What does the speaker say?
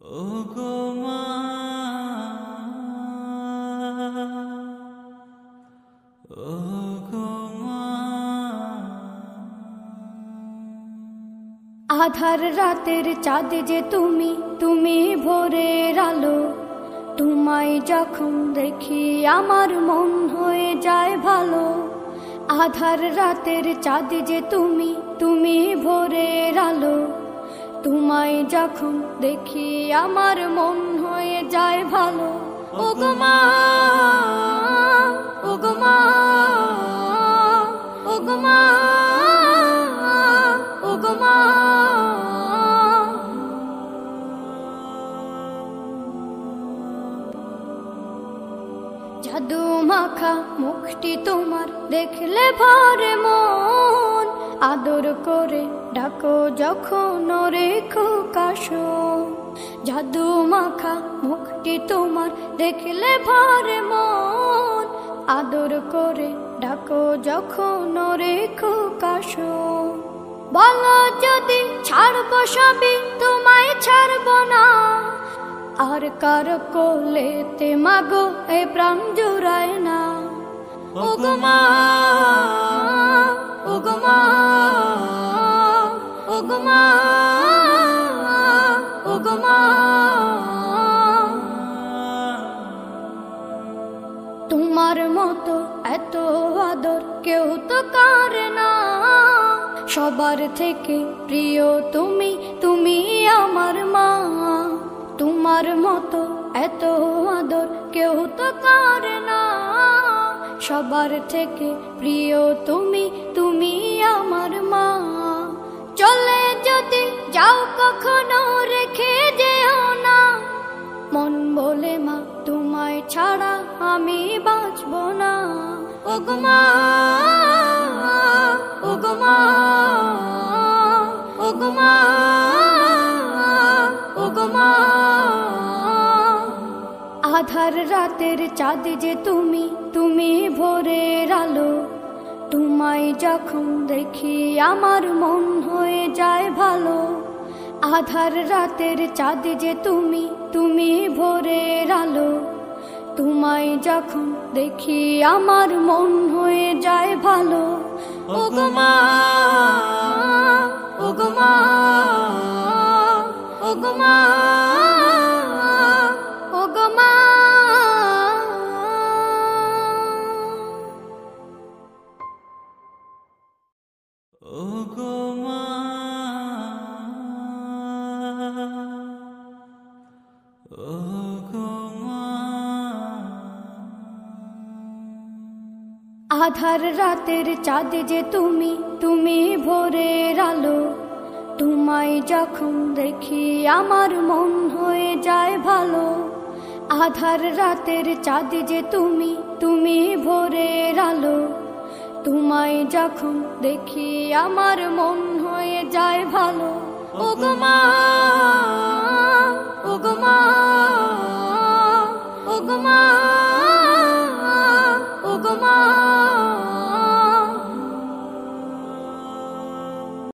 ওগো মা, ওগো মা। আধার রাতের চাঁদ যে তুমি, তুমি ভোরের আলো। তোমায় যখন দেখি আমার মন হয়ে যায় ভালো। আধার রাতের চাঁদ যে তুমি, তুমি ভোরের আলো। তোমায় যখন দেখি আমার মন হয়ে যায় ভালো। ওগো মা, ওগো মা, ওগো মা, ওগো মা। জাদু মাখা মুখটি তোমার দেখলে ভরে মন। আদর করে ডাকো যখন রেখো কাশো। জাদু মাখা মুখটি তোমার দেখলে ভরে মন। আদর করে ডাকো যখন রেখো কাশো। বলো যদি ছাড়বো সবই, তোমায় ছাড়বো না। আর কার কোলেতে মাগো এ প্রাণ জুড়ায় না। ওগো মা, ওগো মা, ওগো মা, ওগো মা। তোমার মতো এত আদর কেউ তো করে না। সবার থেকে প্রিয় তুমি, তুমি আমার মা। তোমার মতো এত আদর কেউ তো করে না। সবার থেকে প্রিয় তুমি, তুমি আমার মা। চলে যদি যাও কখনো রেখে যেও না। মন বলে মা তোমায় ছাড়া আমি বাঁচব না। ওগো মা, ওগো মা, ওগো মা, ওগো মা। আধার রাতের চাঁদ যে তুমি, তুমি ভোরের আলো। তোমায় যখন দেখি আমার মন হয়ে যায় ভালো। আধার রাতের চাঁদ যে তুমি, তুমি ভোরের আলো। তোমায় যখন দেখি আমার মন হয়ে যায় ভালো। ওগো মা, ওগো মা, ওগো মা, ওগো মা। ওগো মা, ওগো মা। আধার রাতের চাঁদ যে তুমি, তুমি ভোরের আলো। তোমায় যখন দেখি আমার মন হয়ে যায় ভালো। আধার রাতের চাঁদ যে তুমি, তুমি ভোরের আলো। তোমায় যখন দেখি আমার মন হয়ে যায় ভালো। ওগো মা।